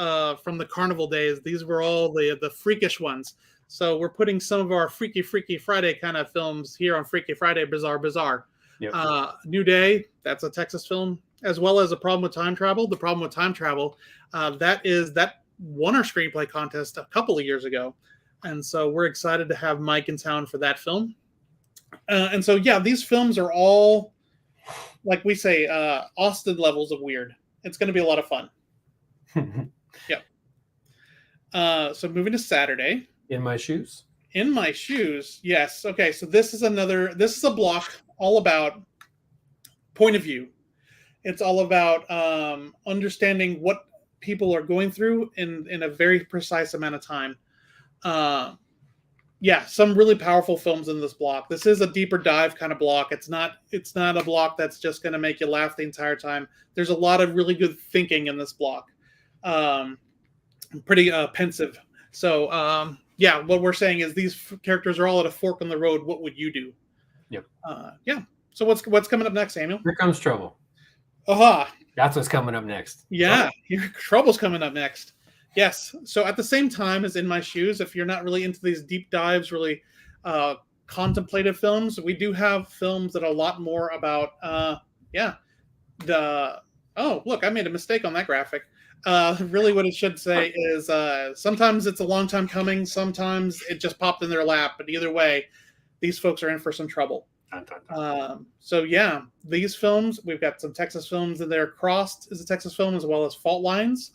from the carnival days, these were all the freakish ones. So we're putting some of our Freaky Friday kind of films here on Freaky Friday, Bizarre. Yep. New Day, that's a Texas film, as well as A Problem with Time Travel. The Problem with Time Travel, that won our screenplay contest a couple of years ago. And so we're excited to have Mike in town for that film. And so, yeah, these films are all, like we say, Austin levels of weird. It's going to be a lot of fun. Yep. So moving to Saturday. In My Shoes? In My Shoes, yes. Okay, so this is a block all about point of view. It's all about understanding what people are going through in a very precise amount of time. Some really powerful films in this block. This is a deeper dive kind of block. It's not a block that's just going to make you laugh the entire time. There's a lot of really good thinking in this block. Pretty pensive. So what we're saying is these characters are all at a fork in the road. What would you do? Yep. So what's coming up next, Samuel? Here Comes Trouble. Aha. That's what's coming up next. Yeah, your Trouble's coming up next. Yes. So at the same time as In My Shoes, if you're not really into these deep dives, really contemplative films, we do have films that are a lot more about, look, I made a mistake on that graphic. Really what it should say is sometimes it's a long time coming. Sometimes it just popped in their lap. But either way, these folks are in for some trouble. These films, we've got some Texas films in there. Crossed is a Texas film, as well as Fault Lines.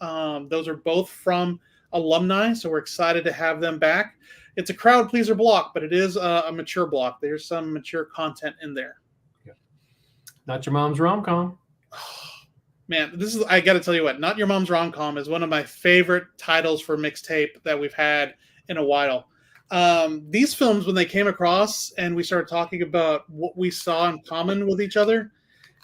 Those are both from alumni, so we're excited to have them back. It's a crowd pleaser block, but it is a mature block. There's some mature content in there. Yeah. Not Your Mom's Rom-Com. Man, I got to tell you what, Not Your Mom's Rom-Com is one of my favorite titles for mixtape that we've had in a while. These films, when they came across and we started talking about what we saw in common with each other,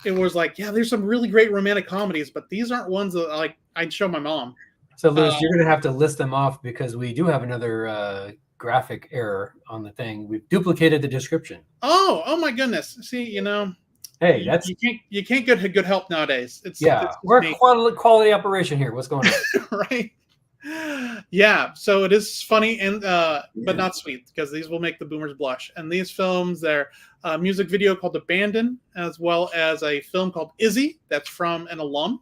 it was like, yeah, there's some really great romantic comedies, but these aren't ones that I'd show my mom. So, Louis, you're going to have to list them off because we do have another graphic error on the thing. We've duplicated the description. Oh my goodness. See, hey, that's you can't get good help nowadays. We're a quality operation here. What's going on? Right. Yeah, so it is funny and but not sweet, because these will make the boomers blush. And these films, they're a music video called Abandon, as well as a film called Izzy, that's from an alum.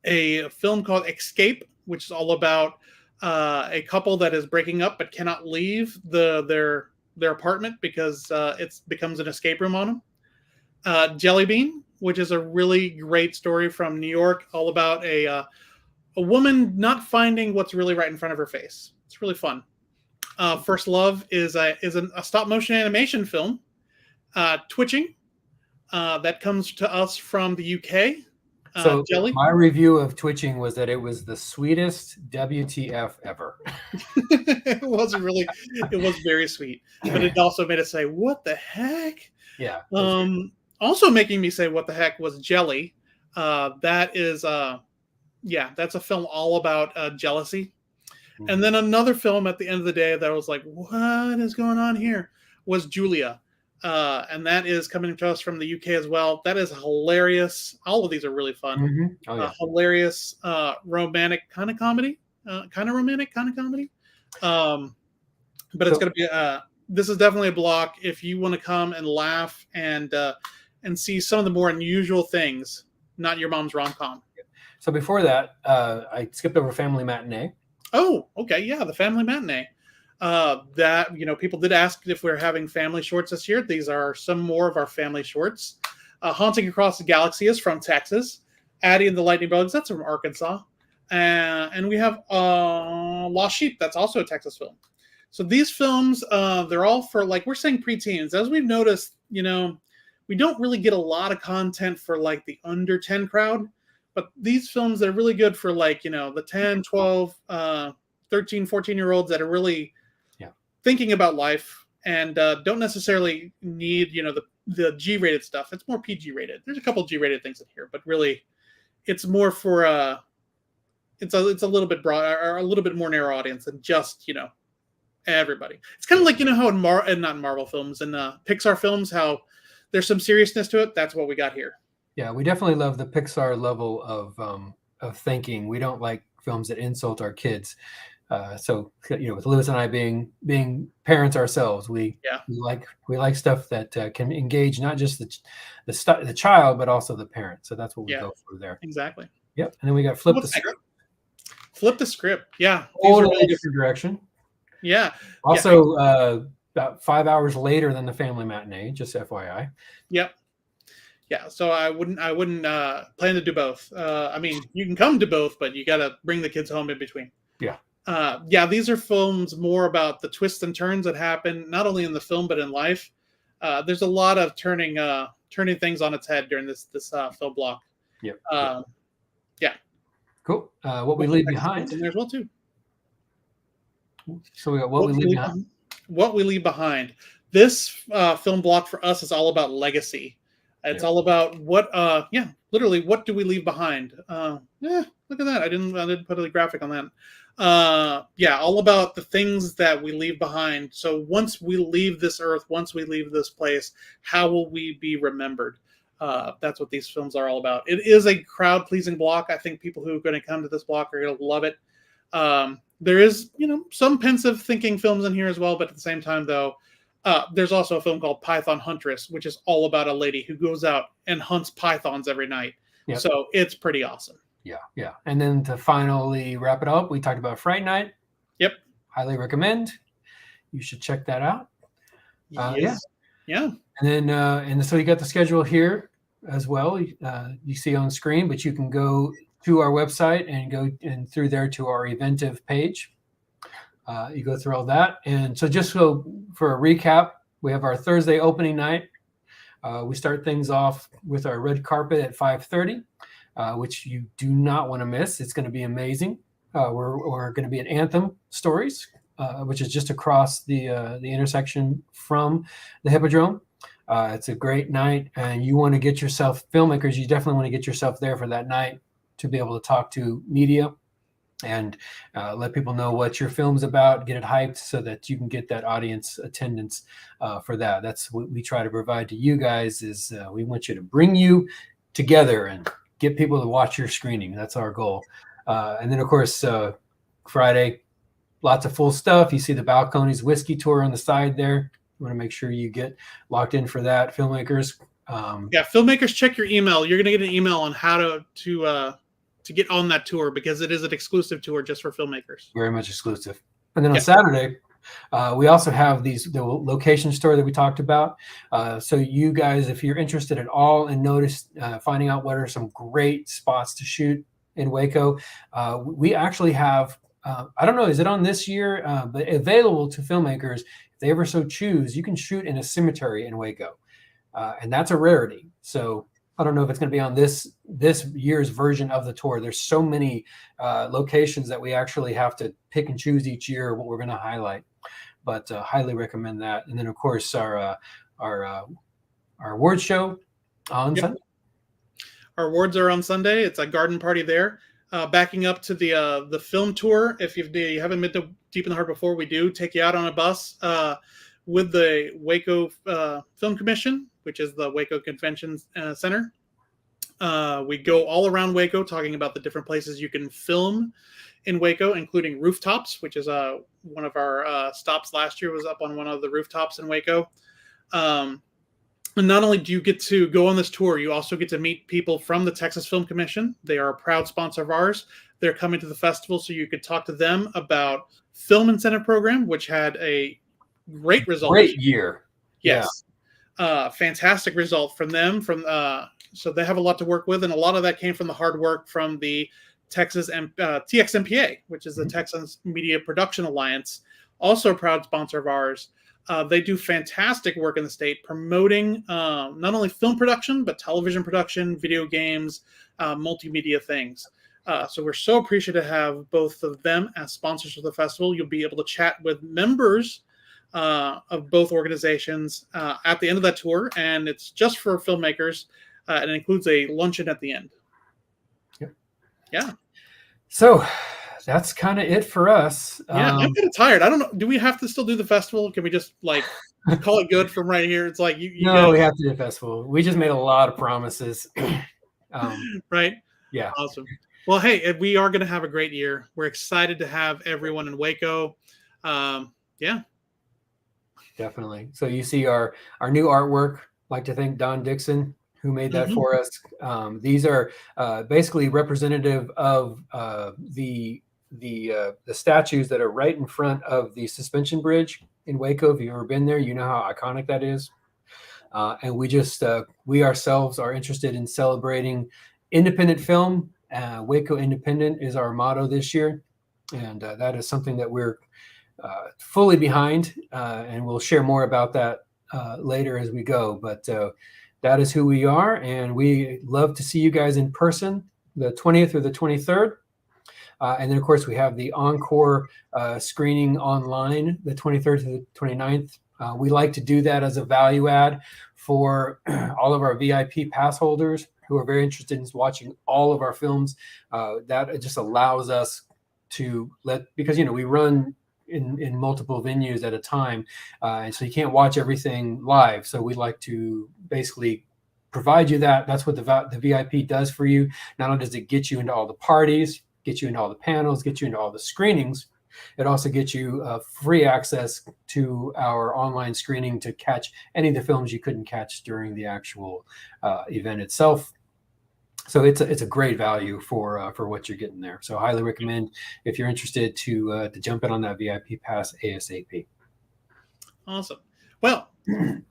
A film called Escape, which is all about a couple that is breaking up but cannot leave their apartment because it becomes an escape room on them. Jelly Bean, which is a really great story from New York, all about a a woman not finding what's really right in front of her face. It's really fun. First Love is a stop motion animation film, Twitching, that comes to us from the UK. So Jelly. my review of Twitching was that it was the sweetest WTF ever. It was very sweet, but it also made us say, "What the heck?" Yeah. Also making me say, "What the heck?" was Jelly. That is, that's a film all about jealousy. Mm-hmm. And then another film at the end of the day that I was like, "What is going on here?" was Julia. And that is coming to us from the UK as well. That is hilarious. All of these are really fun. Mm-hmm. Oh, yeah. Hilarious, romantic kind of comedy. Kind of romantic kind of comedy. But it's going to be this is definitely a block if you want to come and laugh and see some of the more unusual things, not your mom's rom-com. So before that, I skipped over Family Matinee. Oh, okay. Yeah, the Family Matinee. That, people did ask if we're having family shorts this year. These are some more of our family shorts. Haunting Across the Galaxy is from Texas. Addie and the Lightning Bugs, that's from Arkansas. And we have Lost Sheep, that's also a Texas film. So these films, they're all for, like, we're saying preteens. As we've noticed, we don't really get a lot of content for, like, the under 10 crowd. But these films, they're really good for, like, the 10, 12, 13, 14-year-olds that are really thinking about life and don't necessarily need, the G-rated stuff. It's more PG-rated. There's a couple G-rated things in here, but really it's more for, it's a little bit broad or a little bit more narrow audience than just, everybody. It's kind of like, how in not in Marvel films and Pixar films, how there's some seriousness to it. That's what we got here. Yeah, we definitely love the Pixar level of thinking. We don't like films that insult our kids. So with Lewis and I being parents ourselves, we like stuff that can engage not just the child but also the parent. So that's what we go for there. Exactly. Yep. And then we got Flip the Script. Flip the Script. Yeah. Totally different direction. Yeah. Also, about 5 hours later than the Family Matinee. Just FYI. Yep. Yeah, so I wouldn't plan to do both. I mean, you can come to both, but you got to bring the kids home in between. Yeah. These are films more about the twists and turns that happen not only in the film but in life. There's a lot of turning things on its head during this film block. Yep. Yeah. Cool. What we leave behind in there as well too. So we got what we leave behind. What we leave behind. This film block for us is all about legacy. It's all about literally what do we leave behind? Look at that. I didn't put a graphic on that. All about the things that we leave behind. So once we leave this earth, once we leave this place, how will we be remembered? That's what these films are all about. It is a crowd-pleasing block. I think people who are going to come to this block are going to love it. There is, some pensive thinking films in here as well, but at the same time, though, there's also a film called Python Huntress, which is all about a lady who goes out and hunts pythons every night. Yep. So it's pretty awesome. Yeah. And then to finally wrap it up, we talked about Fright Night. Yep. Highly recommend. You should check that out. Yeah. And then, so you got the schedule here as well. You see on screen, but you can go to our website and go and through there to our Eventive page. You go through all that. And so just so for a recap, we have our Thursday opening night. We start things off with our red carpet at 5:30, which you do not want to miss. It's going to be amazing. We're going to be at Anthem Stories, which is just across the intersection from the Hippodrome. It's a great night, and you want to get yourself, filmmakers, you definitely want to get yourself there for that night to be able to talk to media and let people know what your film's about, get it hyped so that you can get that audience attendance for that. That's what we try to provide to you guys is we want you to bring you together and get people to watch your screening. That's our goal. And then, of course, Friday, lots of full stuff. You see the Balcones Whiskey Tour on the side there. You want to make sure you get locked in for that, filmmakers. Filmmakers, check your email. You're going to get an email on how to get on that tour because it is an exclusive tour just for filmmakers. Very much exclusive. And then on Saturday, we also have the location store that we talked about. So you guys, if you're interested at all and finding out what are some great spots to shoot in Waco. We actually have, I don't know, is it on this year? But available to filmmakers, if they ever so choose, you can shoot in a cemetery in Waco. And that's a rarity. So I don't know if it's going to be on this year's version of the tour. There's so many locations that we actually have to pick and choose each year what we're going to highlight. But highly recommend that. And then of course our awards show on Sunday. Our awards are on Sunday. It's a garden party there. Backing up to the film tour. If you haven't been to Deep in the Heart before, we do take you out on a bus with the Waco Film Commission, which is the Waco Convention Center. We go all around Waco talking about the different places you can film in Waco, including rooftops, which is one of our stops last year was up on one of the rooftops in Waco. And not only do you get to go on this tour, you also get to meet people from the Texas Film Commission. They are a proud sponsor of ours. They're coming to the festival, so you could talk to them about Film Incentive Program, which had a great result. Great year. Yes. Yeah. Fantastic result from them. So they have a lot to work with, and a lot of that came from the hard work from the Texas TXMPA, which is the Texas Media Production Alliance, also a proud sponsor of ours. They do fantastic work in the state promoting not only film production, but television production, video games, multimedia things. So we're so appreciative to have both of them as sponsors of the festival. You'll be able to chat with members of both organizations at the end of that tour, and it's just for filmmakers, and it includes a luncheon at the end. Yep. Yeah. So that's kind of it for us. Yeah, I'm kind of tired. I don't know. Do we have to still do the festival? Can we just call it good from right here? It's like no, we have to do the festival. We just made a lot of promises. Right? Yeah. Awesome. Well, hey, we are going to have a great year. We're excited to have everyone in Waco. Yeah. Definitely. So you see our new artwork. I'd like to thank Don Dixon, who made that for us. These are basically representative of the statues that are right in front of the suspension bridge in Waco. If you've ever been there, you know how iconic that is. And we ourselves are interested in celebrating independent film. Waco Independent is our motto this year. And that is something that we're fully behind. And we'll share more about that later as we go. But that is who we are. And we love to see you guys in person, the 20th or the 23rd. And then, of course, we have the encore screening online, the 23rd to the 29th. We like to do that as a value add for all of our VIP pass holders who are very interested in watching all of our films. That just allows us to because, we run in multiple venues at a time. And so you can't watch everything live. So we like to basically provide you that. That's what the VIP does for you. Not only does it get you into all the parties, get you into all the panels, get you into all the screenings, it also gets you free access to our online screening to catch any of the films you couldn't catch during the actual event itself. So it's a great value for what you're getting there. So I highly recommend, if you're interested, to jump in on that VIP pass ASAP. Awesome. Well,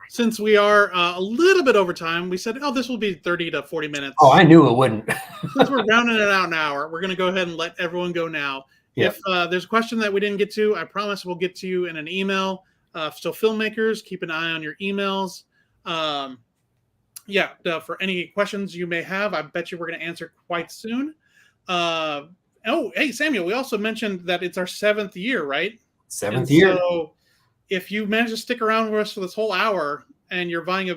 since we are a little bit over time, we said, this will be 30 to 40 minutes. Oh, I knew it wouldn't. Since we're rounding it out an hour, we're going to go ahead and let everyone go now. Yep. If there's a question that we didn't get to, I promise we'll get to you in an email. So filmmakers, keep an eye on your emails. For any questions you may have, I bet you we're going to answer quite soon. Hey, Samuel, we also mentioned that it's our 7th year, right? 7th year. So if you manage to stick around with us for this whole hour and you're buying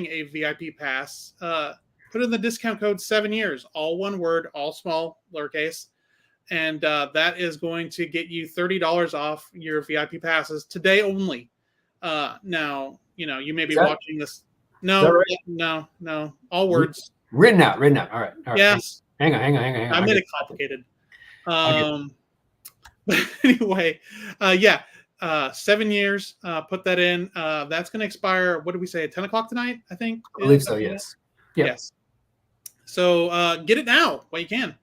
a VIP pass, put in the discount code 7 years, all one word, all small, lowercase. And that is going to get you $30 off your VIP passes today only. Now, you may be watching this. No, right? No. All words. Written out. All right. Yes. Hang on. I made it complicated. But anyway, 7 years. Put that in. That's going to expire. What did we say? At 10 o'clock tonight, I think. I believe so. Yes. Yep. Yes. So get it now while you can.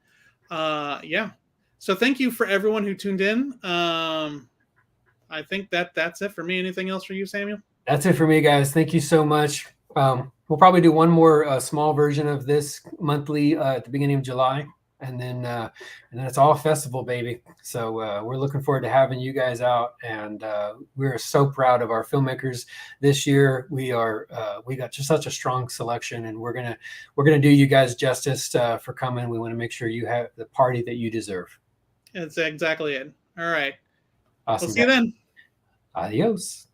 So thank you for everyone who tuned in. I think that's it for me. Anything else for you, Samuel? That's it for me, guys. Thank you so much. We'll probably do one more small version of this monthly at the beginning of July. and then it's all festival, baby. So we're looking forward to having you guys out, and we're so proud of our filmmakers this year. We got just such a strong selection, and we're gonna do you guys justice for coming. We want to make sure you have the party that you deserve. That's exactly it. All right. Awesome. We'll see you then. Adios.